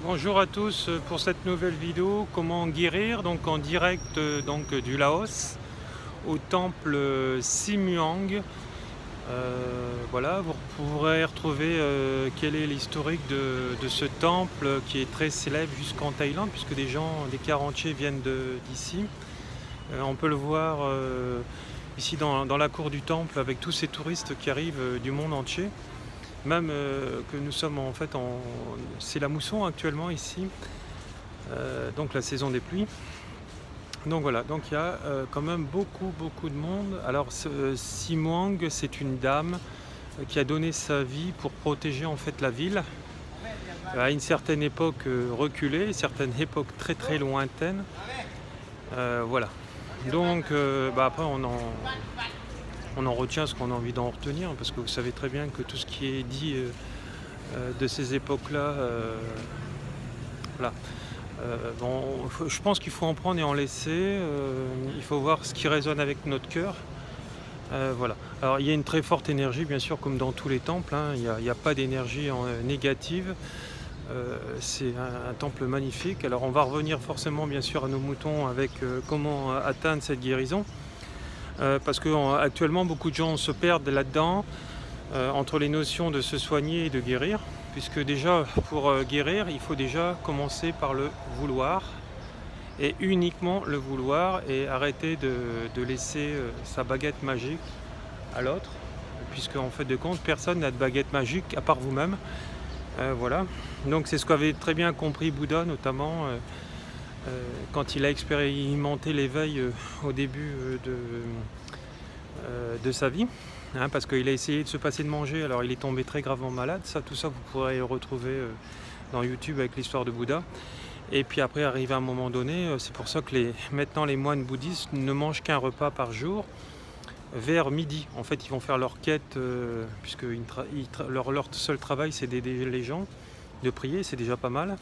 Bonjour à tous pour cette nouvelle vidéo, comment guérir donc en direct du Laos au temple Simuang. Voilà, vous pourrez retrouver quel est l'historique de ce temple qui est très célèbre jusqu'en Thaïlande puisque des cars entiers viennent d'ici. On peut le voir ici dans la cour du temple avec tous ces touristes qui arrivent du monde entier. Même que nous sommes en fait c'est la mousson actuellement ici, donc la saison des pluies. Donc voilà, donc il y a quand même beaucoup de monde. Alors Simuang, c'est une dame qui a donné sa vie pour protéger en fait la ville à une certaine époque reculée, une certaine époque très lointaine. Voilà. Donc après on en retient ce qu'on a envie d'en retenir, parce que vous savez très bien que tout ce qui est dit de ces époques-là, voilà. Je pense qu'il faut en prendre et en laisser, il faut voir ce qui résonne avec notre cœur. Voilà. Alors il y a une très forte énergie, bien sûr, comme dans tous les temples, hein. Il n'y a pas d'énergie négative. C'est un temple magnifique. Alors on va revenir forcément bien sûr à nos moutons avec comment atteindre cette guérison. Parce qu'actuellement beaucoup de gens se perdent là-dedans, entre les notions de se soigner et de guérir, puisque déjà pour guérir il faut déjà commencer par le vouloir, et uniquement le vouloir, et arrêter de laisser sa baguette magique à l'autre, puisque en fait de compte personne n'a de baguette magique à part vous-même. Voilà, donc c'est ce qu'avait très bien compris Bouddha, notamment quand il a expérimenté l'éveil au début de sa vie, hein, parce qu'il a essayé de se passer de manger, alors il est tombé très gravement malade. Tout ça vous pourrez le retrouver dans YouTube avec l'histoire de Bouddha. Et puis après, arrivé à un moment donné, c'est pour ça que maintenant les moines bouddhistes ne mangent qu'un repas par jour, vers midi. En fait, ils vont faire leur quête, puisque leur seul travail c'est d'aider les gens, de prier, c'est déjà pas mal.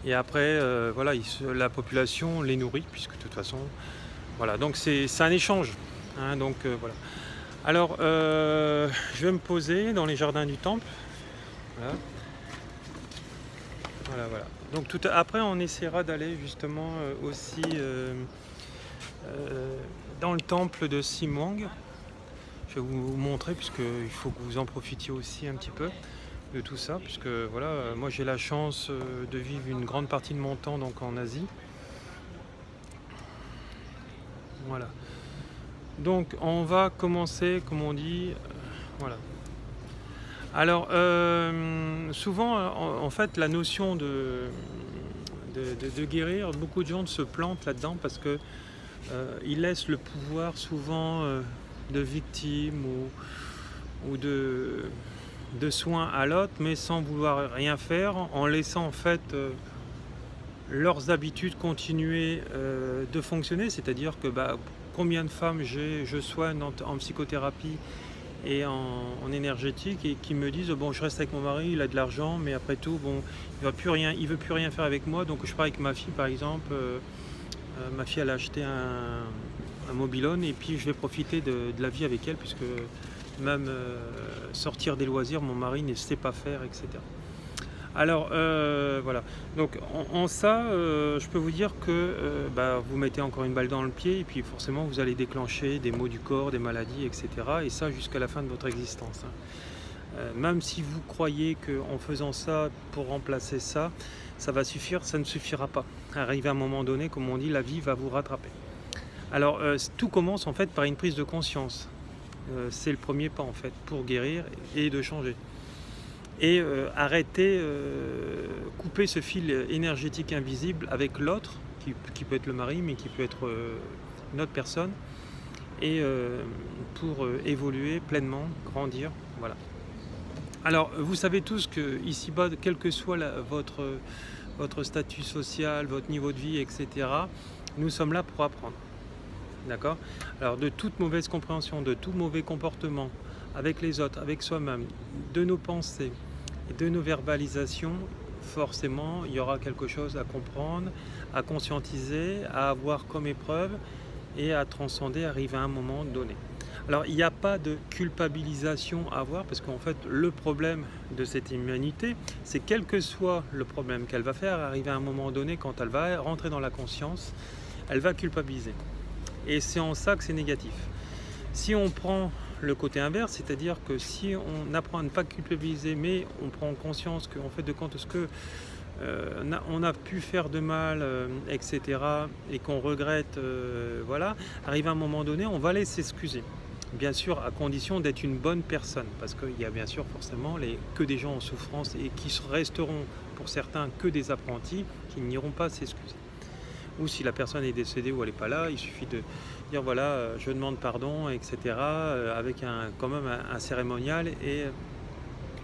Et après, voilà, la population les nourrit, puisque de toute façon, voilà, donc c'est un échange, hein, donc voilà. Alors, je vais me poser dans les jardins du temple. Voilà. Donc après, on essaiera d'aller justement aussi dans le temple de Simuang. Je vais vous montrer, puisqu'il faut que vous en profitiez aussi un petit peu de tout ça, puisque voilà, moi j'ai la chance de vivre une grande partie de mon temps donc en Asie. Voilà. Donc on va commencer, comme on dit, voilà. Alors souvent en fait la notion de guérir, beaucoup de gens se plantent là-dedans parce que ils laissent le pouvoir souvent de victime ou de soins à l'autre, mais sans vouloir rien faire, en laissant en fait leurs habitudes continuer de fonctionner. C'est-à-dire que combien de femmes je soigne en psychothérapie et en énergétique, et qui me disent bon, je reste avec mon mari, il a de l'argent, mais après tout bon, il veut plus rien faire avec moi. Donc je pars avec ma fille par exemple, ma fille elle a acheté un mobil-home, et puis je vais profiter de la vie avec elle, puisque même sortir des loisirs, mon mari ne sait pas faire, etc. Alors voilà, donc en ça, je peux vous dire que vous mettez encore une balle dans le pied, et puis forcément vous allez déclencher des maux du corps, des maladies, etc. Et ça jusqu'à la fin de votre existence, hein. Même si vous croyez qu'en faisant ça, pour remplacer ça, ça va suffire, ça ne suffira pas. Arrivé à un moment donné, comme on dit, la vie va vous rattraper. Alors tout commence en fait par une prise de conscience. C'est le premier pas en fait pour guérir et de changer. Et arrêter, couper ce fil énergétique invisible avec l'autre, qui peut être le mari, mais qui peut être une autre personne, et pour évoluer pleinement, grandir, voilà. Alors vous savez tous que ici-bas, quel que soit votre statut social, votre niveau de vie, etc., nous sommes là pour apprendre. D'accord? Alors de toute mauvaise compréhension, de tout mauvais comportement avec les autres, avec soi-même, de nos pensées et de nos verbalisations, forcément il y aura quelque chose à comprendre, à conscientiser, à avoir comme épreuve et à transcender, arriver à un moment donné. Alors, il n'y a pas de culpabilisation à avoir parce qu'en fait, le problème de cette humanité, c'est quel que soit le problème qu'elle va faire, arriver à un moment donné, quand elle va rentrer dans la conscience, elle va culpabiliser. Et c'est en ça que c'est négatif. Si on prend le côté inverse, c'est-à-dire que si on apprend à ne pas culpabiliser, mais on prend conscience qu'en fait de compte ce que on a pu faire de mal, etc., et qu'on regrette, voilà, arrive à un moment donné, on va aller s'excuser. Bien sûr, à condition d'être une bonne personne, parce qu'il y a bien sûr forcément que des gens en souffrance et qui resteront pour certains que des apprentis qui n'iront pas s'excuser. Ou si la personne est décédée ou elle n'est pas là, il suffit de dire voilà, je demande pardon, etc., avec quand même un cérémonial et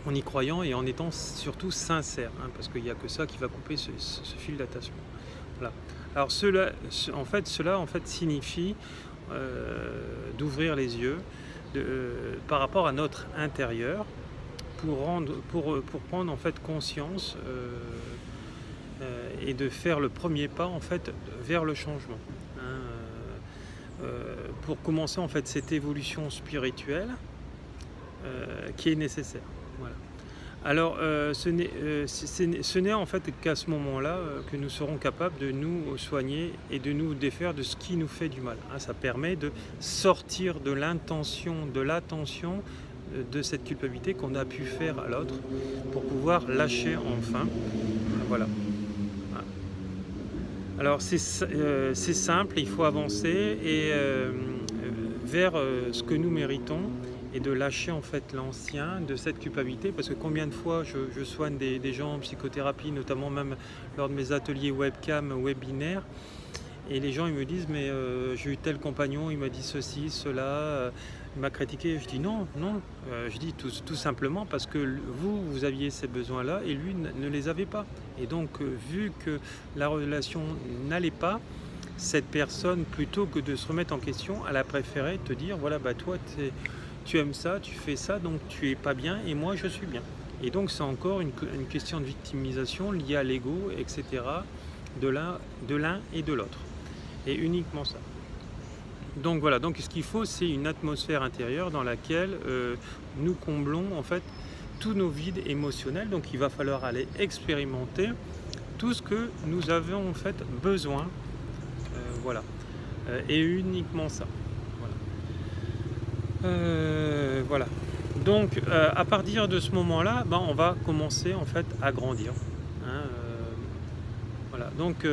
en y croyant et en étant surtout sincère, hein, parce qu'il n'y a que ça qui va couper ce fil d'attachement. Voilà. Alors cela en fait signifie d'ouvrir les yeux par rapport à notre intérieur pour prendre en fait conscience et de faire le premier pas en fait vers le changement, hein, pour commencer en fait cette évolution spirituelle qui est nécessaire. Voilà. Alors, ce n'est en fait qu'à ce moment-là que nous serons capables de nous soigner et de nous défaire de ce qui nous fait du mal. Hein, ça permet de sortir de l'attention de cette culpabilité qu'on a pu faire à l'autre pour pouvoir lâcher enfin. Voilà. Alors, c'est simple, il faut avancer et vers ce que nous méritons, et de lâcher en fait l'ancien de cette culpabilité, parce que combien de fois je soigne des gens en psychothérapie, notamment même lors de mes ateliers webcam, webinaires, et les gens ils me disent mais j'ai eu tel compagnon, il m'a dit ceci, cela, il m'a critiqué. Je dis non, je dis tout simplement parce que vous aviez ces besoins-là et lui ne les avait pas. Et donc vu que la relation n'allait pas, cette personne, plutôt que de se remettre en question, elle a préféré te dire voilà, bah toi tu aimes ça, tu fais ça, donc tu es pas bien et moi je suis bien. Et donc c'est encore une question de victimisation liée à l'ego, etc., de l'un et de l'autre. Et uniquement ça. Donc voilà, donc ce qu'il faut, c'est une atmosphère intérieure dans laquelle nous comblons en fait tous nos vides émotionnels. Donc il va falloir aller expérimenter tout ce que nous avons en fait besoin, voilà, et uniquement ça. Voilà. Donc à partir de ce moment-là, on va commencer en fait à grandir. Hein, voilà. Donc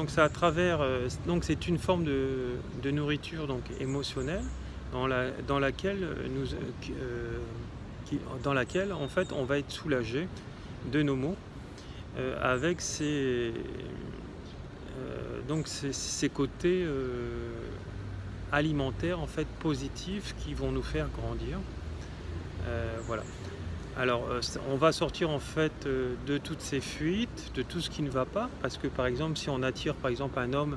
c'est à travers. Donc c'est une forme de nourriture donc émotionnelle dans laquelle en fait on va être soulagé de nos maux avec ces côtés alimentaires en fait positifs qui vont nous faire grandir. Voilà. Alors on va sortir en fait de toutes ces fuites, de tout ce qui ne va pas, parce que par exemple si on attire par exemple un homme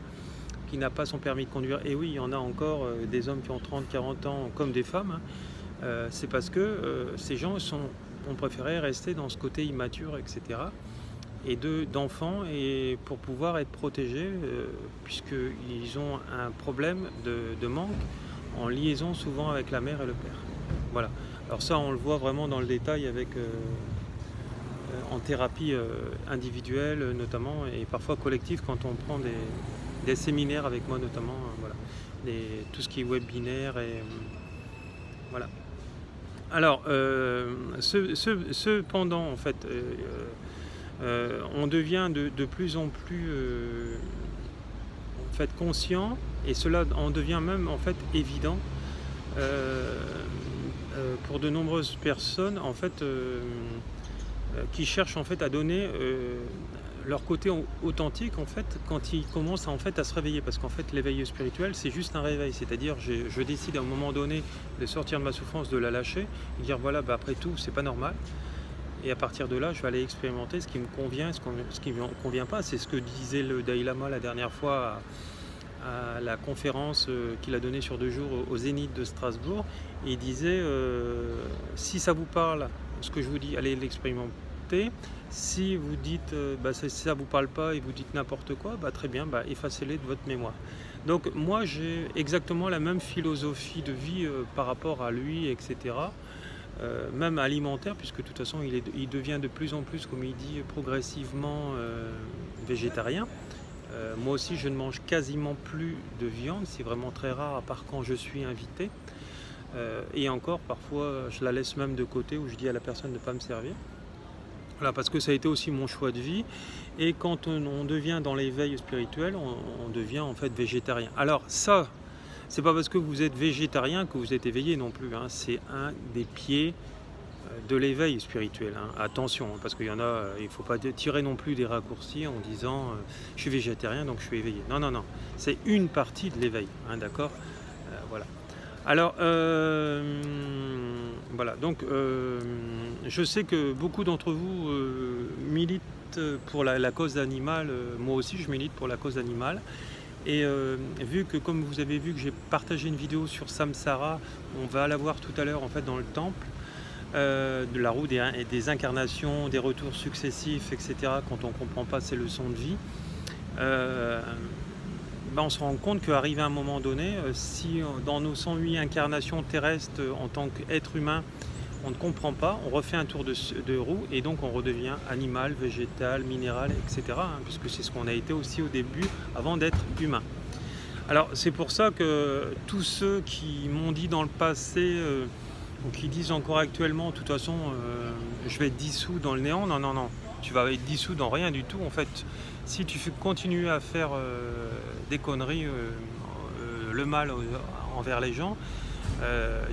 qui n'a pas son permis de conduire, et oui il y en a encore des hommes qui ont 30-40 ans comme des femmes, hein, c'est parce que ces gens ont préféré rester dans ce côté immature, etc., et d'enfants, et pour pouvoir être protégés, puisqu'ils ont un problème de manque en liaison souvent avec la mère et le père. Voilà. Alors ça, on le voit vraiment dans le détail avec en thérapie individuelle notamment, et parfois collective quand on prend des séminaires avec moi notamment, voilà. Tout ce qui est webinaire et voilà. Alors cependant en fait on devient de plus en plus en fait conscient, et cela en devient même en fait évident pour de nombreuses personnes en fait qui cherchent en fait à donner leur côté authentique en fait quand ils commencent en fait à se réveiller, parce qu'en fait l'éveil spirituel c'est juste un réveil, c'est-à-dire je décide à un moment donné de sortir de ma souffrance, de la lâcher et dire voilà, après tout c'est pas normal. Et à partir de là, je vais aller expérimenter ce qui me convient, ce qui ne me convient pas. C'est ce que disait le Dalai Lama la dernière fois à la conférence qu'il a donnée sur 2 jours au Zénith de Strasbourg. Et il disait, si ça vous parle, ce que je vous dis, allez l'expérimenter. Si vous dites, ça ne vous parle pas et vous dites n'importe quoi, très bien, effacez-les de votre mémoire. Donc moi j'ai exactement la même philosophie de vie par rapport à lui, etc. Même alimentaire, puisque de toute façon il devient de plus en plus, comme il dit, progressivement végétarien. Moi aussi je ne mange quasiment plus de viande, c'est vraiment très rare à part quand je suis invité. Et encore parfois je la laisse même de côté, où je dis à la personne de ne pas me servir. Voilà, parce que ça a été aussi mon choix de vie. Et quand on devient dans l'éveil spirituel, on devient en fait végétarien. Alors ça, c'est pas parce que vous êtes végétarien que vous êtes éveillé non plus, hein. C'est un des pieds de l'éveil spirituel, hein. Attention, hein, parce qu'il y en a, il ne faut pas tirer non plus des raccourcis en disant je suis végétarien donc je suis éveillé. Non, non, non, c'est une partie de l'éveil, hein, d'accord, voilà. Alors, voilà, donc je sais que beaucoup d'entre vous militent pour la cause animale. Moi aussi je milite pour la cause animale. Et vu que, comme vous avez vu que j'ai partagé une vidéo sur Samsara, on va la voir tout à l'heure en fait dans le temple, de la roue des incarnations, des retours successifs, etc. Quand on ne comprend pas ces leçons de vie, on se rend compte qu'arrivé à un moment donné, si dans nos 108 incarnations terrestres en tant qu'être humain, on ne comprend pas, on refait un tour de roue et donc on redevient animal, végétal, minéral, etc. Hein, puisque c'est ce qu'on a été aussi au début avant d'être humain. Alors c'est pour ça que tous ceux qui m'ont dit dans le passé, ou qui disent encore actuellement, de toute façon je vais être dissous dans le néant, non, non, non, tu vas être dissous dans rien du tout en fait. Si tu continues à faire des conneries, le mal envers les gens,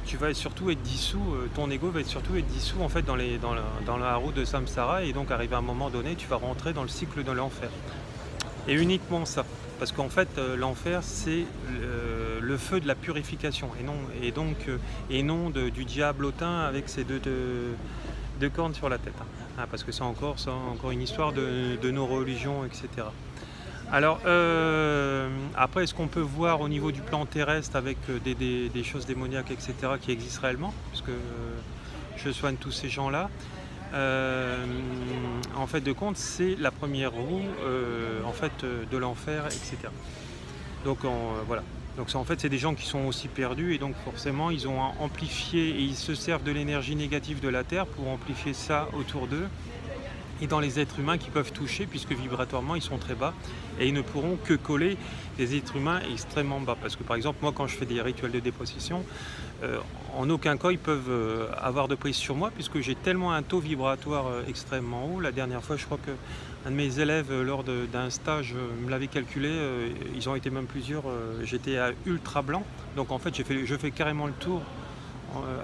tu vas surtout être dissous, ton ego va surtout être dissous en fait dans la roue de Samsara, et donc arrivé à un moment donné, tu vas rentrer dans le cycle de l'enfer. Et uniquement ça, parce qu'en fait l'enfer c'est le feu de la purification, et non du diablotin avec ses deux cornes sur la tête, hein, parce que c'est encore une histoire de nos religions, etc. Alors après, est-ce qu'on peut voir au niveau du plan terrestre avec des choses démoniaques, etc., qui existent réellement, puisque je soigne tous ces gens-là. En fait de compte, c'est la première roue en fait de l'enfer, etc. Donc voilà. Donc en fait c'est des gens qui sont aussi perdus, et donc forcément ils ont amplifié, et ils se servent de l'énergie négative de la Terre pour amplifier ça autour d'eux et dans les êtres humains qui peuvent toucher, puisque vibratoirement ils sont très bas, et ils ne pourront que coller des êtres humains extrêmement bas. Parce que par exemple moi quand je fais des rituels de dépossession, en aucun cas ils peuvent avoir de prise sur moi, puisque j'ai tellement un taux vibratoire extrêmement haut. La dernière fois je crois que un de mes élèves lors d'un stage me l'avait calculé, ils ont été même plusieurs, j'étais à ultra blanc, donc en fait je fais carrément le tour,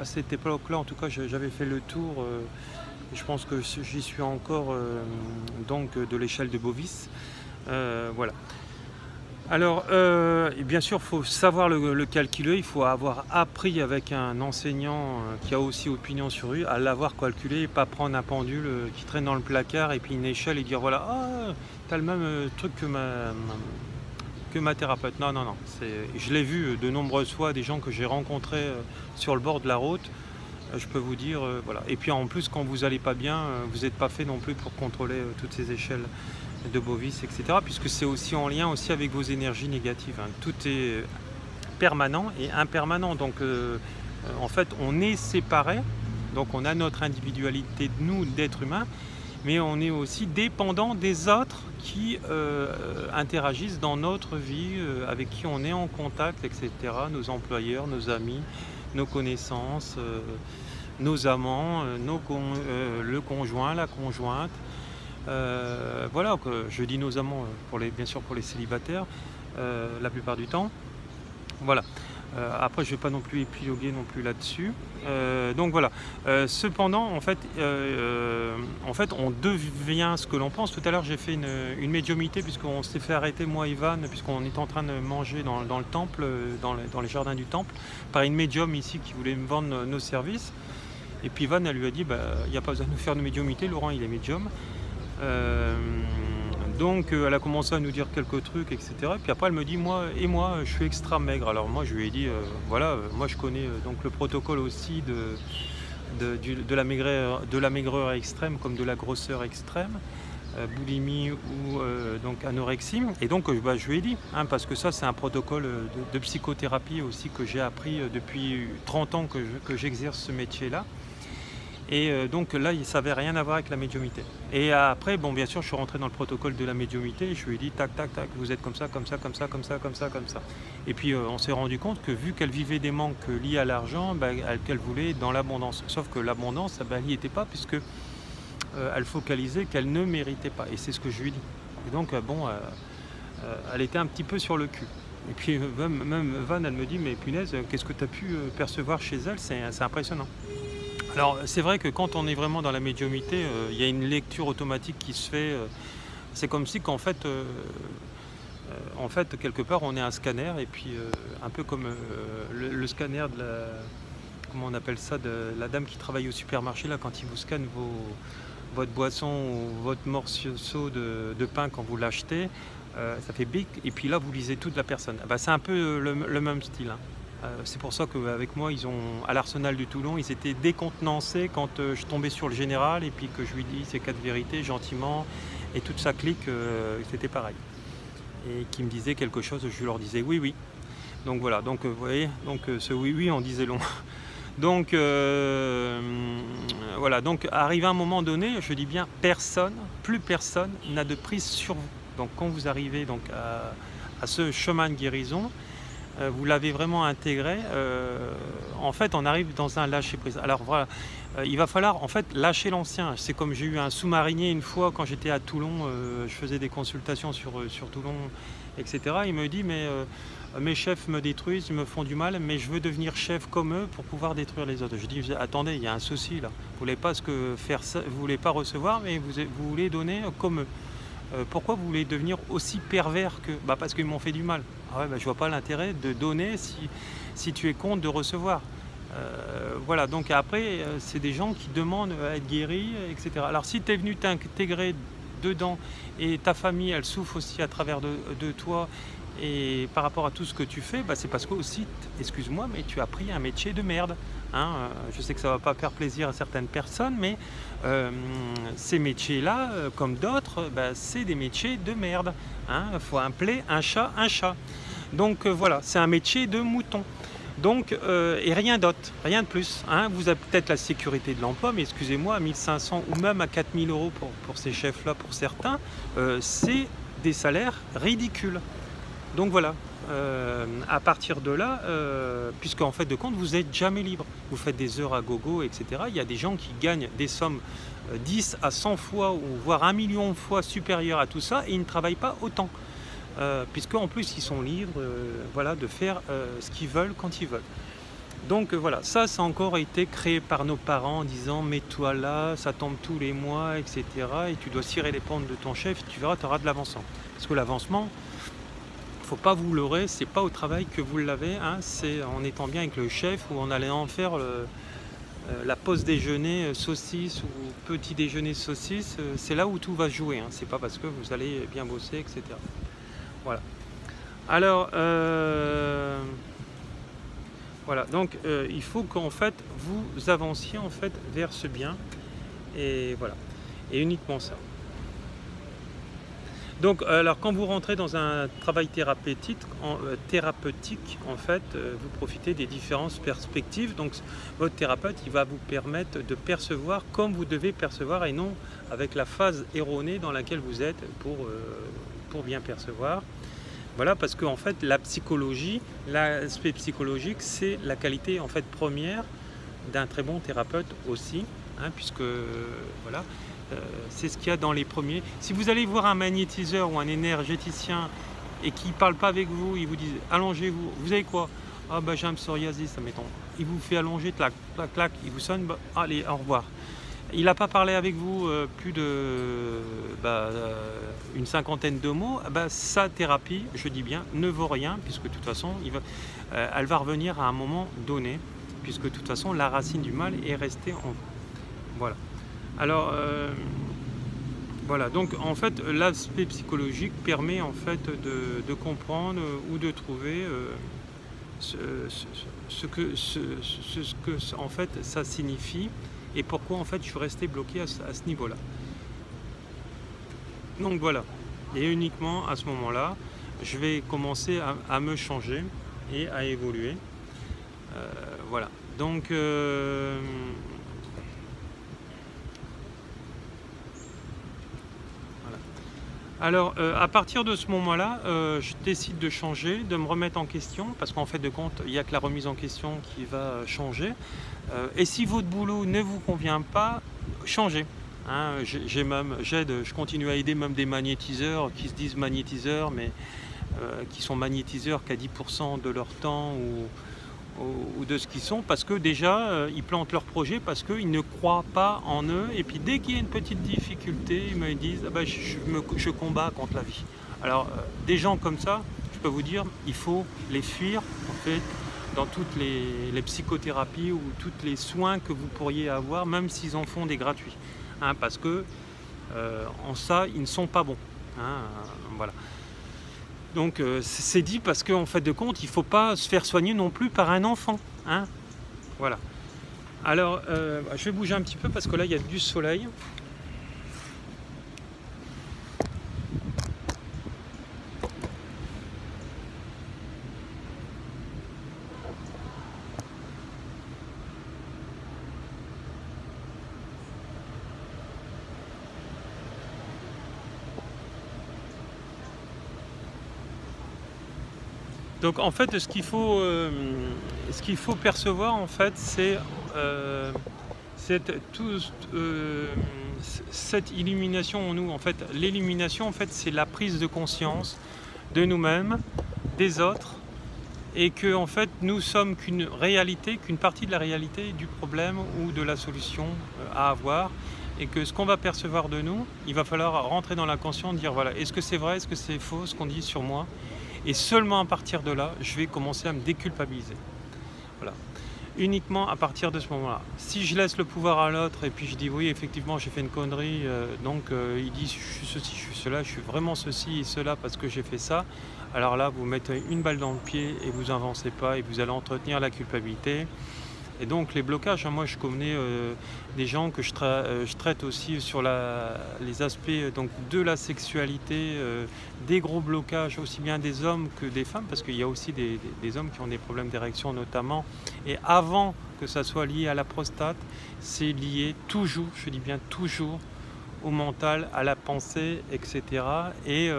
à cette époque là en tout cas j'avais fait le tour, je pense que j'y suis encore donc de l'échelle de Bovis, voilà. Alors bien sûr il faut savoir le calculer, il faut avoir appris avec un enseignant qui a aussi opinion sur lui, à l'avoir calculé, et pas prendre un pendule qui traîne dans le placard et puis une échelle et dire voilà, ah, t'as le même truc que ma thérapeute. Non, non, non, je l'ai vu de nombreuses fois, des gens que j'ai rencontrés sur le bord de la route, je peux vous dire, voilà. Et puis en plus quand vous n'allez pas bien, vous n'êtes pas fait non plus pour contrôler toutes ces échelles de Bovis, etc., puisque c'est aussi en lien aussi avec vos énergies négatives, hein. Tout est permanent et impermanent, donc en fait on est séparés, donc on a notre individualité de nous, d'être humain, mais on est aussi dépendant des autres qui interagissent dans notre vie, avec qui on est en contact, etc., nos employeurs, nos amis, nos connaissances, nos amants, le conjoint, la conjointe. Voilà, je dis nos amants bien sûr pour les célibataires la plupart du temps. Voilà. Après je ne vais pas non plus épiloguer non plus là-dessus. Donc voilà. Cependant en fait on devient ce que l'on pense. Tout à l'heure j'ai fait une médiumité, puisqu'on s'est fait arrêter moi et Ivan, puisqu'on est en train de manger dans le temple, dans les jardins du temple, par une médium ici qui voulait me vendre nos services. Et puis Ivan, elle lui a dit il n'y a pas besoin de nous faire de médiumité, Laurent il est médium. Donc elle a commencé à nous dire quelques trucs, etc. Puis après elle me dit moi je suis extra maigre. Alors moi je lui ai dit voilà, moi je connais donc le protocole aussi de la maigreur extrême comme de la grosseur extrême. boulimie ou donc anorexie. Et donc bah, je lui ai dit, hein, parce que ça c'est un protocole de psychothérapie aussi que j'ai appris depuis 30 ans que j'exerce ce métier-là. Et donc là, ça n'avait rien à voir avec la médiumnité. Et après, bon, bien sûr, je suis rentré dans le protocole de la médiumnité. Et je lui ai dit, tac, tac, tac, vous êtes comme ça, comme ça, comme ça, comme ça, comme ça, comme ça. Et puis, on s'est rendu compte que vu qu'elle vivait des manques liés à l'argent, bah, qu'elle voulait dans l'abondance. Sauf que l'abondance, bah, elle n'y était pas, puisque elle focalisait qu'elle ne méritait pas. Et c'est ce que je lui ai dit. Et donc, bon, elle était un petit peu sur le cul. Et puis, même Van, elle me dit, mais punaise, qu'est-ce que tu as pu percevoir chez elle? C'est impressionnant. Alors c'est vrai que quand on est vraiment dans la médiumnité, il y a une lecture automatique qui se fait. C'est comme si qu'en fait, quelque part on est un scanner et puis un peu comme le scanner de la, comment on appelle ça, de la dame qui travaille au supermarché là, quand il vous scanne votre boisson ou votre morceau de pain quand vous l'achetez, ça fait bic et puis là vous lisez toute la personne. Bah, c'est un peu le même style, hein. C'est pour ça qu'avec moi, à l'Arsenal de Toulon, ils étaient décontenancés quand je tombais sur le général et puis que je lui dis ces 4 vérités gentiment et toute sa clique, c'était pareil. Et qui me disait quelque chose, je leur disais oui, oui. Donc voilà, donc vous voyez, donc ce oui, oui, on disait long. Donc voilà, donc arrivé à un moment donné, je dis bien personne, plus personne n'a de prise sur vous. Donc quand vous arrivez donc à ce chemin de guérison, vous l'avez vraiment intégré, en fait on arrive dans un lâcher prise. Alors voilà, il va falloir en fait lâcher l'ancien. C'est comme j'ai eu un sous-marinier une fois quand j'étais à Toulon, je faisais des consultations sur Toulon, etc. Il me dit mais mes chefs me détruisent, ils me font du mal, mais je veux devenir chef comme eux pour pouvoir détruire les autres. Je dis attendez, il y a un souci là, vous voulez pas faire ça, vous voulez pas recevoir, mais vous voulez donner comme eux. Pourquoi vous voulez devenir aussi pervers que... Bah parce qu'ils m'ont fait du mal. Ah ouais, bah je vois pas l'intérêt de donner si tu es contre de recevoir. Voilà, donc après, c'est des gens qui demandent à être guéris, etc. Alors si tu es venu t'intégrer dedans et ta famille, elle souffre aussi à travers de toi et par rapport à tout ce que tu fais, bah c'est parce que aussi, excuse-moi, mais tu as pris un métier de merde. Hein, je sais que ça va pas faire plaisir à certaines personnes, mais ces métiers-là, comme d'autres, bah, c'est des métiers de merde. Hein, faut appeler un chat un chat. Donc voilà, c'est un métier de mouton. Donc, et rien d'autre, rien de plus. Hein. Vous avez peut-être la sécurité de l'emploi, mais excusez-moi, à 1500 ou même à 4000 euros pour ces chefs-là, pour certains, c'est des salaires ridicules. Donc voilà, à partir de là, puisque en fait de compte, vous n'êtes jamais libre. Vous faites des heures à gogo, etc. Il y a des gens qui gagnent des sommes 10 à 100 fois, ou voire 1 million de fois supérieures à tout ça, et ils ne travaillent pas autant. Puisque en plus ils sont libres voilà, de faire ce qu'ils veulent quand ils veulent. Donc voilà, ça a encore été créé par nos parents en disant mets-toi là, ça tombe tous les mois, etc. Et tu dois cirer les pentes de ton chef, tu verras, tu auras de l'avancement. Parce que l'avancement, faut pas vous leurrer, c'est pas au travail que vous l'avez, hein, c'est en étant bien avec le chef ou en allant faire la pause déjeuner saucisse ou petit déjeuner saucisse, c'est là où tout va jouer, hein, c'est pas parce que vous allez bien bosser, etc. Voilà. Alors, voilà, donc il faut qu'en fait vous avanciez en fait vers ce bien, et voilà, et uniquement ça. Donc, alors quand vous rentrez dans un travail thérapeutique, en fait, vous profitez des différentes perspectives. Donc, votre thérapeute, il va vous permettre de percevoir comme vous devez percevoir et non avec la phase erronée dans laquelle vous êtes pour bien percevoir. Voilà, parce qu'en fait, la psychologie, l'aspect psychologique, c'est la qualité en fait première d'un très bon thérapeute aussi, hein, puisque voilà. C'est ce qu'il y a dans les premiers. Si vous allez voir un magnétiseur ou un énergéticien et qu'il ne parle pas avec vous, il vous dit allongez-vous, vous avez quoi? Ah bah j'ai un psoriasis, ça m'étonne. Il vous fait allonger, clac, clac, clac, il vous sonne, bah, allez, au revoir. Il n'a pas parlé avec vous plus de une cinquantaine de mots, bah, sa thérapie, je dis bien, ne vaut rien, puisque de toute façon, elle va revenir à un moment donné, puisque de toute façon, la racine du mal est restée en vous. Voilà. Alors, voilà, donc en fait, l'aspect psychologique permet en fait de comprendre ou de trouver ce que en fait ça signifie et pourquoi en fait je suis resté bloqué à ce niveau-là. Donc voilà, et uniquement à ce moment-là, je vais commencer à me changer et à évoluer. Voilà, donc voilà. Alors à partir de ce moment-là, je décide de changer, de me remettre en question, parce qu'en fait de compte, il n'y a que la remise en question qui va changer. Et si votre boulot ne vous convient pas, changez. Hein, je continue à aider même des magnétiseurs qui se disent magnétiseurs, mais qui sont magnétiseurs qu'à 10% de leur temps ou de ce qu'ils sont, parce que déjà ils plantent leur projet parce qu'ils ne croient pas en eux, et puis dès qu'il y a une petite difficulté, ils me disent ah ben, je combats contre la vie. Alors des gens comme ça, je peux vous dire, il faut les fuir en fait dans toutes les psychothérapies ou tous les soins que vous pourriez avoir, même s'ils en font des gratuits, hein, parce que en ça ils ne sont pas bons, hein, voilà. Donc c'est dit parce qu'en fait de compte, il ne faut pas se faire soigner non plus par un enfant, hein, voilà. Alors je vais bouger un petit peu parce que là il y a du soleil. Donc en fait ce qu'il faut percevoir en fait, c'est cette illumination en nous. En fait l'illumination en fait c'est la prise de conscience de nous-mêmes, des autres, et que en fait nous sommes qu'une partie de la réalité du problème ou de la solution à avoir, et que ce qu'on va percevoir de nous, il va falloir rentrer dans la conscience, dire voilà, est-ce que c'est vrai, est-ce que c'est faux ce qu'on dit sur moi. Et seulement à partir de là, je vais commencer à me déculpabiliser. Voilà. Uniquement à partir de ce moment-là. Si je laisse le pouvoir à l'autre et puis je dis oui, effectivement, j'ai fait une connerie, donc il dit je suis ceci, je suis cela, je suis vraiment ceci et cela parce que j'ai fait ça. Alors là, vous mettez une balle dans le pied et vous n'avancez pas et vous allez entretenir la culpabilité. Et donc les blocages, hein, moi je connais des gens que je traite aussi sur les aspects donc, de la sexualité, des gros blocages, aussi bien des hommes que des femmes, parce qu'il y a aussi des hommes qui ont des problèmes d'érection notamment. Et avant que ça soit lié à la prostate, c'est lié toujours, je dis bien toujours, au mental, à la pensée, etc. Et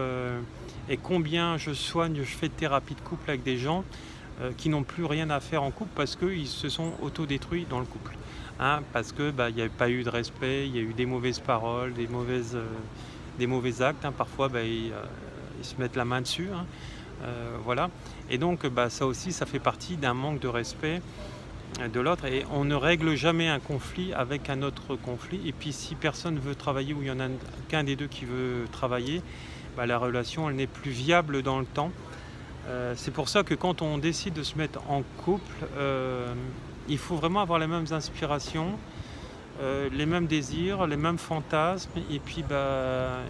combien je soigne, je fais de thérapie de couple avec des gens qui n'ont plus rien à faire en couple parce qu'ils se sont autodétruits dans le couple, hein, parce que il n'y a pas eu de respect, il y a eu des mauvaises paroles, des mauvais actes, hein, parfois ils se mettent la main dessus, hein, voilà. Et donc ça aussi ça fait partie d'un manque de respect de l'autre, et on ne règle jamais un conflit avec un autre conflit. Et puis si personne ne veut travailler, ou il y en a qu'un des deux qui veut travailler, la relation elle n'est plus viable dans le temps. C'est pour ça que quand on décide de se mettre en couple, il faut vraiment avoir les mêmes inspirations, les mêmes désirs, les mêmes fantasmes. Et puis,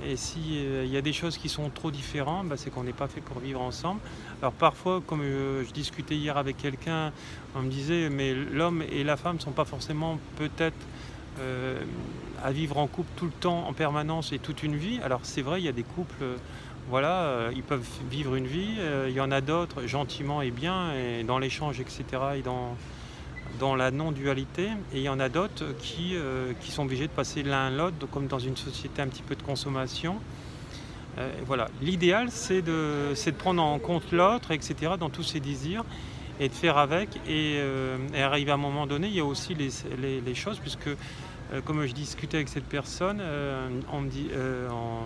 et s'il y a des choses qui sont trop différentes, c'est qu'on n'est pas fait pour vivre ensemble. Alors parfois, comme je discutais hier avec quelqu'un, on me disait, mais l'homme et la femme ne sont pas forcément peut-être à vivre en couple tout le temps, en permanence et toute une vie. Alors c'est vrai, il y a des couples... Voilà, ils peuvent vivre une vie, il y en a d'autres gentiment et bien, et dans l'échange, etc., et dans la non-dualité, et il y en a d'autres qui sont obligés de passer l'un à l'autre, comme dans une société un petit peu de consommation. Voilà, l'idéal c'est de prendre en compte l'autre, etc., dans tous ses désirs, et de faire avec, et arriver à un moment donné, il y a aussi les choses, puisque comme je discutais avec cette personne, on me dit, en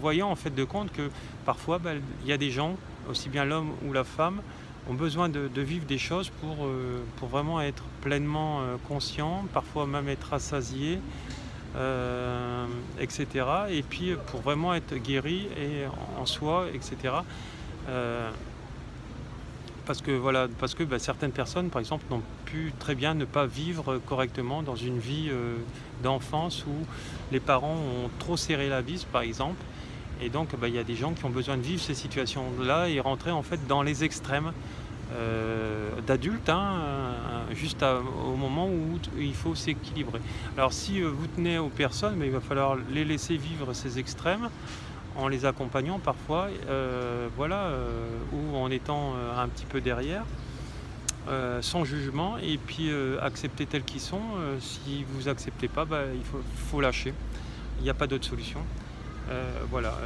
voyant en fait de compte que parfois il y a des gens, aussi bien l'homme ou la femme, ont besoin de vivre des choses pour vraiment être pleinement conscient, parfois même être rassasié, etc. Et puis pour vraiment être guéri et en soi, etc. Parce que certaines personnes, par exemple, n'ont pu très bien ne pas vivre correctement dans une vie d'enfance où les parents ont trop serré la vis, par exemple. Et donc, il y a des gens qui ont besoin de vivre ces situations-là et rentrer en fait dans les extrêmes d'adulte, hein, juste au moment où il faut s'équilibrer. Alors si vous tenez aux personnes, mais il va falloir les laisser vivre ces extrêmes en les accompagnant parfois, voilà, ou en étant un petit peu derrière, sans jugement, et puis accepter tels qu'ils sont. Si vous acceptez pas, bah, il faut lâcher. Il n'y a pas d'autre solution. Voilà.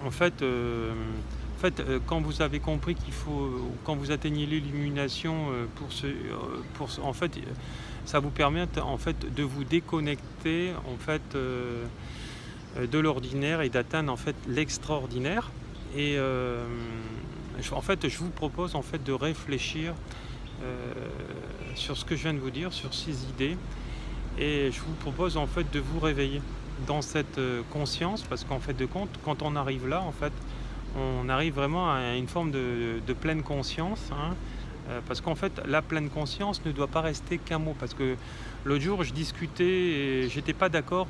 En fait, quand vous avez compris qu'il faut, quand vous atteignez l'illumination, en fait, ça vous permet en fait de vous déconnecter en fait de l'ordinaire et d'atteindre en fait l'extraordinaire. Et en fait, je vous propose en fait de réfléchir sur ce que je viens de vous dire, sur ces idées, et je vous propose en fait de vous réveiller dans cette conscience, parce qu'en fait de compte, quand on arrive là, en fait, on arrive vraiment à une forme de pleine conscience, hein, parce qu'en fait la pleine conscience ne doit pas rester qu'un mot, parce que l'autre jour je discutais et j'étais pas d'accord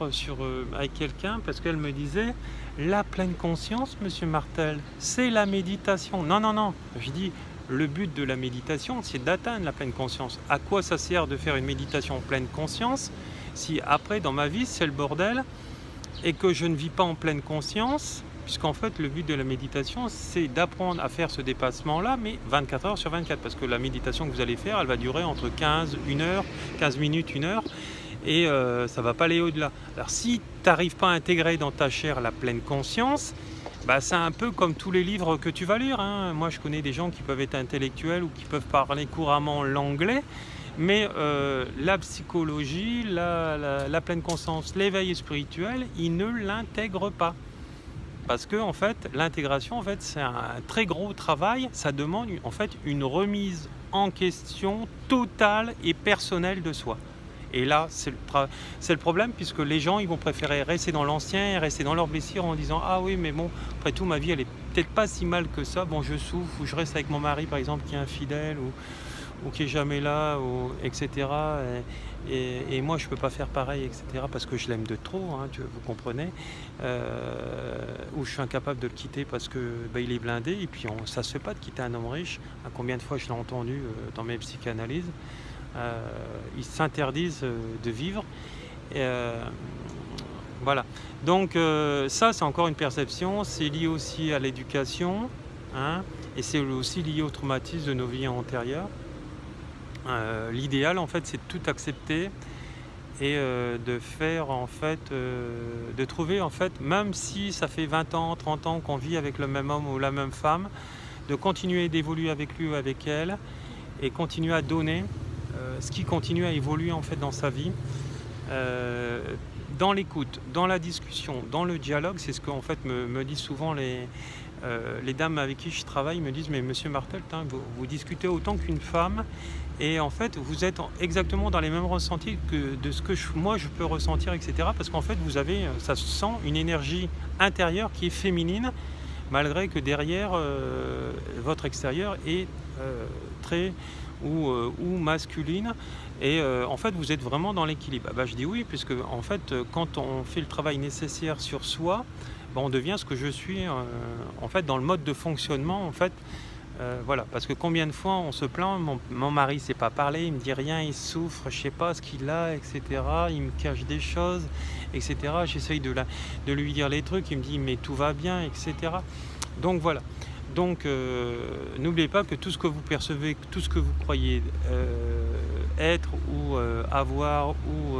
avec quelqu'un, parce qu'elle me disait la pleine conscience, monsieur Martel, c'est la méditation. Non, non, non, je dis le but de la méditation, c'est d'atteindre la pleine conscience. À quoi ça sert de faire une méditation en pleine conscience si après dans ma vie c'est le bordel et que je ne vis pas en pleine conscience? Puisqu'en fait le but de la méditation, c'est d'apprendre à faire ce dépassement là, mais 24 heures sur 24, parce que la méditation que vous allez faire, elle va durer entre 15 minutes, 1 heure, et ça va pas aller au-delà. Alors si tu n'arrives pas à intégrer dans ta chair la pleine conscience, bah, c'est un peu comme tous les livres que tu vas lire, hein. Moi je connais des gens qui peuvent être intellectuels ou qui peuvent parler couramment l'anglais, mais la psychologie, la pleine conscience, l'éveil spirituel, ils ne l'intègrent pas. Parce que en fait, l'intégration, en fait, c'est un très gros travail. Ça demande en fait une remise en question totale et personnelle de soi. Et là, c'est le problème, puisque les gens, ils vont préférer rester dans l'ancien et rester dans leur blessure en disant « Ah oui, mais bon, après tout, ma vie, elle est peut-être pas si mal que ça. Bon, je souffre, ou je reste avec mon mari, par exemple, qui est infidèle, ou qui est jamais là, etc. Et moi, je peux pas faire pareil, etc. Parce que je l'aime de trop, hein, vous comprenez. Ou je suis incapable de le quitter parce que il est blindé. Et puis, ça se fait pas de quitter un homme riche. Combien de fois je l'ai entendu dans mes psychanalyses. Ils s'interdisent de vivre. Voilà. Donc ça, c'est encore une perception. C'est lié aussi à l'éducation, hein, et c'est aussi lié au traumatisme de nos vies antérieures. L'idéal, en fait, c'est de tout accepter et de faire, en fait, de trouver, en fait, même si ça fait 20 ans, 30 ans qu'on vit avec le même homme ou la même femme, de continuer d'évoluer avec lui ou avec elle et continuer à donner ce qui continue à évoluer en fait dans sa vie, dans l'écoute, dans la discussion, dans le dialogue. C'est ce que en fait me disent souvent les dames avec qui je travaille, me disent « Mais monsieur Martel, vous discutez autant qu'une femme et en fait vous êtes exactement dans les mêmes ressentis que de ce que moi je peux ressentir, etc. » Parce qu'en fait vous avez, ça se sent, une énergie intérieure qui est féminine, malgré que derrière votre extérieur est très ou masculine, et en fait vous êtes vraiment dans l'équilibre. Je dis oui, puisque en fait quand on fait le travail nécessaire sur soi, on devient ce que je suis en fait dans le mode de fonctionnement, en fait. Voilà, parce que combien de fois on se plaint, mon mari sait pas parler, il me dit rien, il souffre, je sais pas ce qu'il a, etc. Il me cache des choses, etc. J'essaye de lui dire les trucs, il me dit mais tout va bien, etc. Donc voilà. Donc n'oubliez pas que tout ce que vous percevez, tout ce que vous croyez être ou avoir ou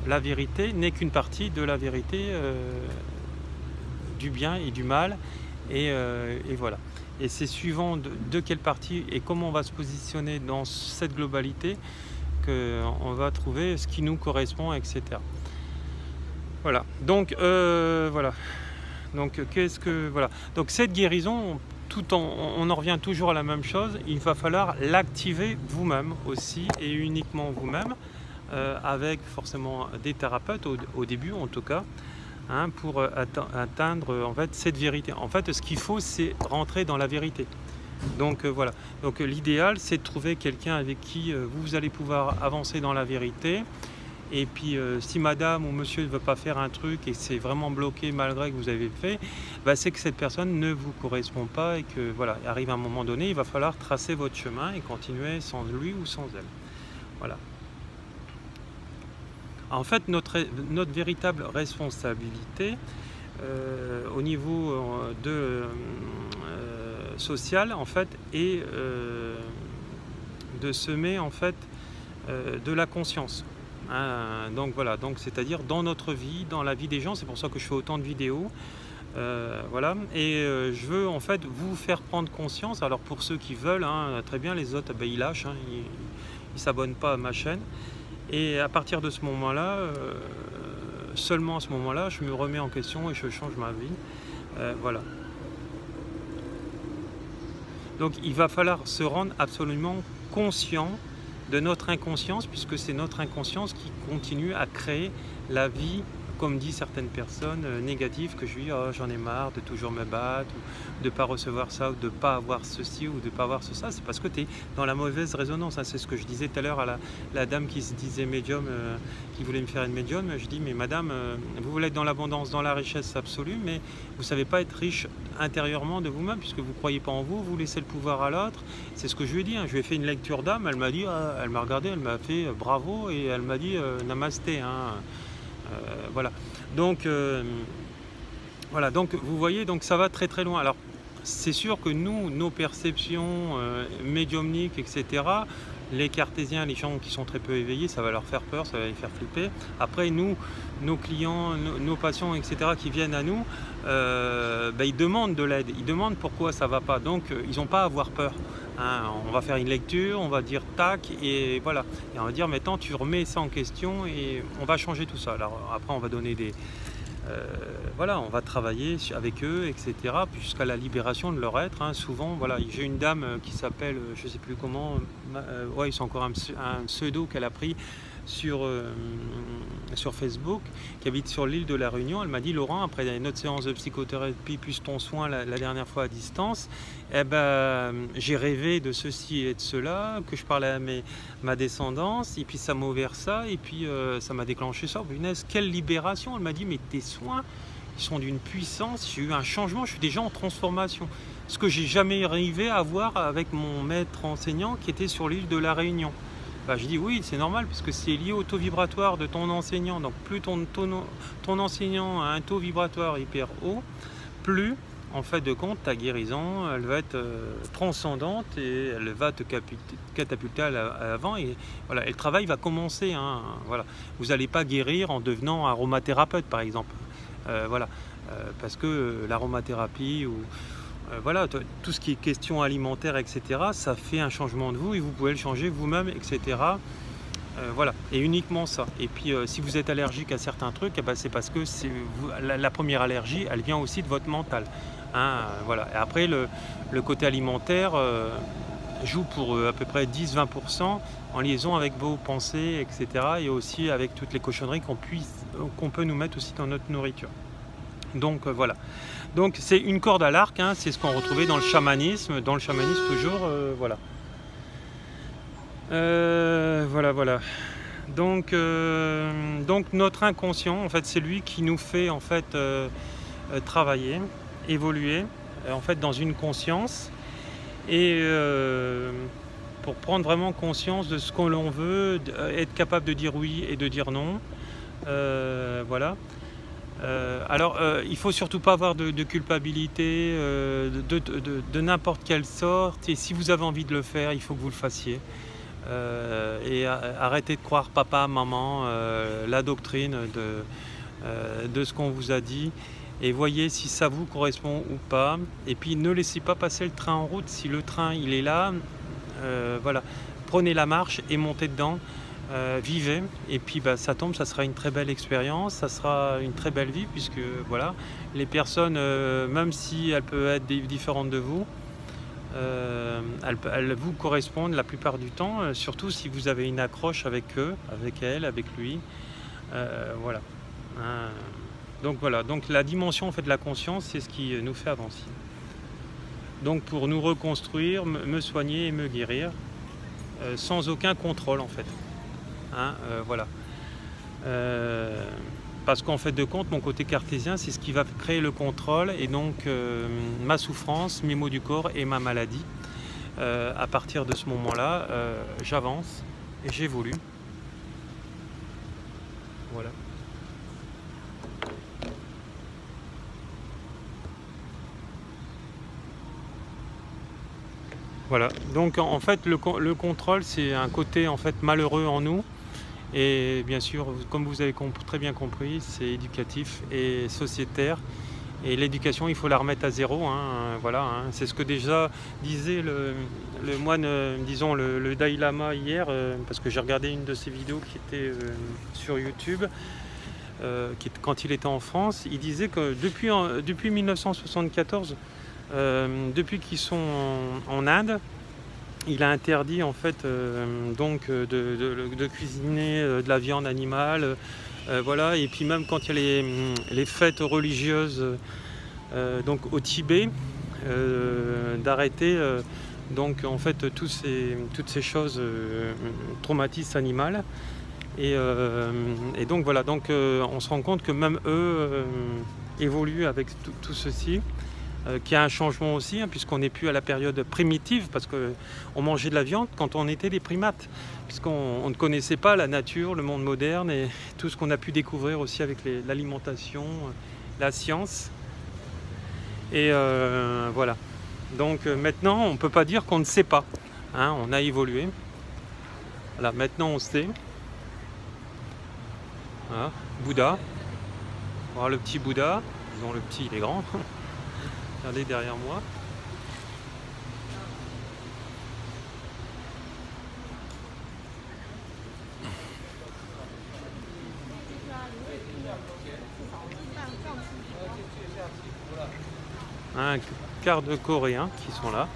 la vérité n'est qu'une partie de la vérité, du bien et du mal, et voilà. Et c'est suivant de quelle partie et comment on va se positionner dans cette globalité qu'on va trouver ce qui nous correspond, etc. Voilà. Donc voilà. Donc voilà. Donc cette guérison, on en revient toujours à la même chose. Il va falloir l'activer vous-même aussi, et uniquement vous-même, avec forcément des thérapeutes au début en tout cas, hein, pour atteindre en fait cette vérité. En fait, ce qu'il faut, c'est rentrer dans la vérité. Donc voilà. Donc l'idéal, c'est de trouver quelqu'un avec qui vous allez pouvoir avancer dans la vérité. Et puis si madame ou monsieur ne veut pas faire un truc et c'est vraiment bloqué malgré que vous avez fait, bah, c'est que cette personne ne vous correspond pas et que voilà, arrive un moment donné, il va falloir tracer votre chemin et continuer sans lui ou sans elle. Voilà. En fait, notre véritable responsabilité au niveau social, en fait, est de semer en fait de la conscience. Donc voilà, donc c'est-à-dire dans notre vie, dans la vie des gens, c'est pour ça que je fais autant de vidéos. Voilà, et je veux en fait vous faire prendre conscience. Alors pour ceux qui veulent, très bien, les autres, ben, ils lâchent, ils s'abonnent pas à ma chaîne. Et à partir de ce moment-là, seulement à ce moment-là, je me remets en question et je change ma vie. Voilà. Donc il va falloir se rendre absolument conscient de notre inconscience, puisque c'est notre inconscience qui continue à créer la vie, comme disent certaines personnes, négatives, que je dis oh, j'en ai marre de toujours me battre, ou de ne pas recevoir ça, ou de ne pas avoir ceci, ou de ne pas avoir ça. C'est parce que tu es dans la mauvaise résonance. C'est ce que je disais tout à l'heure à la dame qui se disait médium, qui voulait me faire une médium. Je dis mais madame, vous voulez être dans l'abondance, dans la richesse absolue, mais vous ne savez pas être riche intérieurement de vous-même, puisque vous ne croyez pas en vous, vous laissez le pouvoir à l'autre. C'est ce que je lui ai dit. Je lui ai fait une lecture d'âme, elle m'a dit, elle m'a regardé, elle m'a fait bravo, et elle m'a dit namasté. Voilà. Donc, voilà. Donc, vous voyez, donc ça va très très loin. Alors, c'est sûr que nous, nos perceptions médiumniques, etc., les cartésiens, les gens qui sont très peu éveillés, ça va leur faire peur, ça va les faire flipper. Après, nous, nos clients, nos patients, etc., qui viennent à nous, ils demandent de l'aide, ils demandent pourquoi ça ne va pas. Donc, ils n'ont pas à avoir peur. On va faire une lecture, on va dire tac, et voilà. Et on va dire maintenant, tu remets ça en question et on va changer tout ça. Alors, après, on va donner des... voilà, on va travailler avec eux, etc., jusqu'à la libération de leur être. Souvent, voilà, j'ai une dame qui s'appelle, je ne sais plus comment, ouais, c'est encore un pseudo qu'elle a pris sur Facebook, qui habite sur l'île de la Réunion. Elle m'a dit, Laurent, après notre séance de psychothérapie plus ton soin la dernière fois à distance, j'ai rêvé de ceci et de cela, que je parlais à ma descendance, et puis ça m'a ouvert ça, et puis ça m'a déclenché ça. Punaise, quelle libération! Elle m'a dit, mais tes soins, ils sont d'une puissance, j'ai eu un changement, je suis déjà en transformation. Ce que j'ai jamais arrivé à voir avec mon maître enseignant qui était sur l'île de la Réunion. Je dis oui, c'est normal, puisque c'est lié au taux vibratoire de ton enseignant. Donc plus ton enseignant a un taux vibratoire hyper haut, plus en fait de compte ta guérison elle va être transcendante et elle va te catapulter à l'avant, et voilà, et le travail va commencer. Voilà. Vous n'allez pas guérir en devenant aromathérapeute par exemple, voilà, parce que l'aromathérapie ou voilà, tout ce qui est question alimentaire, etc., ça fait un changement de vous et vous pouvez le changer vous-même, etc. Voilà, et uniquement ça. Et puis si vous êtes allergique à certains trucs, c'est parce que la première allergie, elle vient aussi de votre mental. Voilà. Et après, le côté alimentaire joue pour à peu près 10-20% en liaison avec vos pensées, etc. Et aussi avec toutes les cochonneries qu'on peut nous mettre aussi dans notre nourriture. Donc voilà. Donc c'est une corde à l'arc, c'est ce qu'on retrouvait dans le chamanisme. Dans le chamanisme toujours, voilà. Voilà. Donc notre inconscient, en fait, c'est lui qui nous fait en fait travailler, évoluer, en fait dans une conscience, et pour prendre vraiment conscience de ce que l'on veut, être capable de dire oui et de dire non. Voilà. Alors, il ne faut surtout pas avoir de culpabilité de n'importe quelle sorte, et si vous avez envie de le faire, il faut que vous le fassiez. Et arrêtez de croire papa, maman, la doctrine de ce qu'on vous a dit, et voyez si ça vous correspond ou pas. Et puis ne laissez pas passer le train en route. Si le train il est là, voilà, prenez la marche et montez dedans. Vivez, et puis ça tombe, ça sera une très belle expérience, ça sera une très belle vie, puisque voilà, les personnes, même si elles peuvent être différentes de vous, elles vous correspondent la plupart du temps, surtout si vous avez une accroche avec eux, avec elle, avec lui. Voilà. Donc voilà, donc la dimension en fait de la conscience, c'est ce qui nous fait avancer. Donc pour nous reconstruire, me soigner et me guérir, sans aucun contrôle en fait. Voilà. Parce qu'en fait de compte, mon côté cartésien, c'est ce qui va créer le contrôle et donc ma souffrance, mes maux du corps et ma maladie. À partir de ce moment-là, j'avance et j'évolue. Voilà. Voilà. Donc en fait, le contrôle, c'est un côté en fait malheureux en nous. Et bien sûr, comme vous avez très bien compris, c'est éducatif et sociétaire. Et l'éducation, il faut la remettre à zéro. Hein, voilà, hein. C'est ce que déjà disait le moine, disons le Dalai Lama hier, parce que j'ai regardé une de ses vidéos qui était sur YouTube, quand il était en France. Il disait que depuis 1974, depuis qu'ils sont en Inde, il a interdit en fait donc de cuisiner de la viande animale, voilà. Et puis même quand il y a les fêtes religieuses donc au Tibet, d'arrêter donc en fait toutes ces choses traumatistes animales. Et donc voilà, donc on se rend compte que même eux évoluent avec tout ceci. Qu'il y a un changement aussi, hein, puisqu'on n'est plus à la période primitive, parce qu'on mangeait de la viande quand on était des primates, puisqu'on ne connaissait pas la nature, le monde moderne et tout ce qu'on a pu découvrir aussi avec l'alimentation, la science. Et voilà. Donc maintenant, on ne peut pas dire qu'on ne sait pas. Hein, on a évolué. Voilà, maintenant on sait. Voilà, Bouddha. Voilà le petit Bouddha. Disons le petit, il est grand. Regardez derrière moi. Un quart de Coréens qui sont là.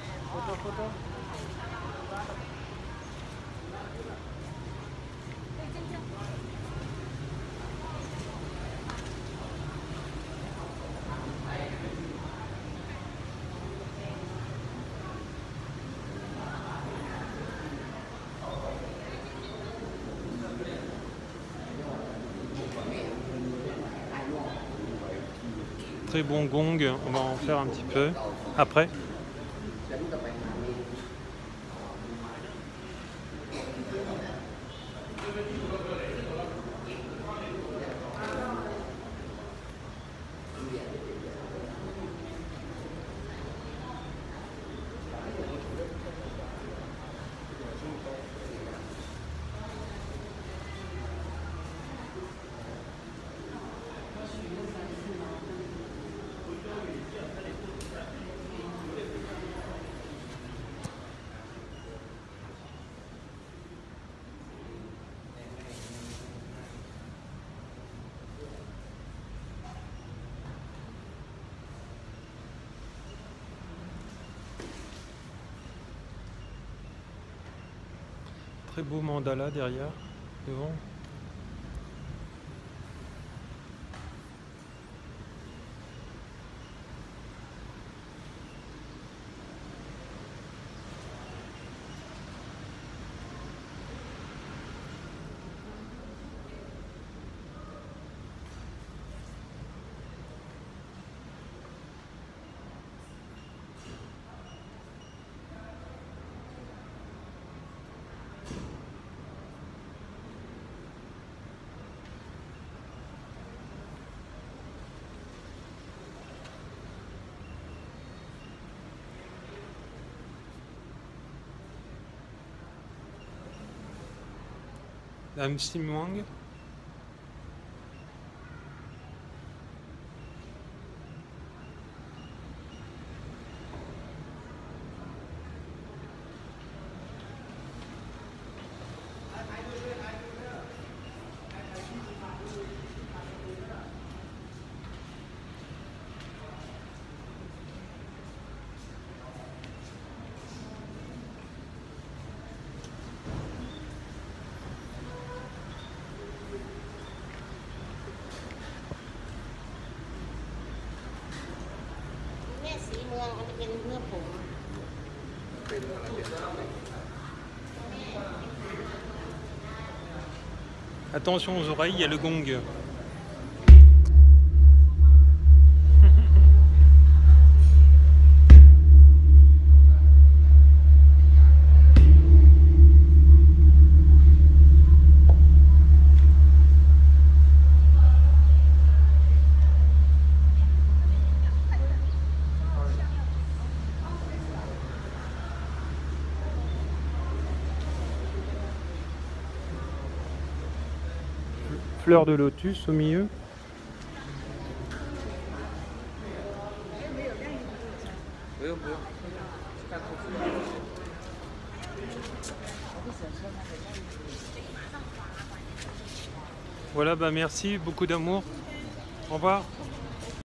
Très bon gong, on va en faire un petit peu après. Très beau mandala derrière, devant. Dame Simwang. Attention aux oreilles, il y a le gong. Fleur de lotus au milieu. Voilà, bah merci, beaucoup d'amour. Au revoir.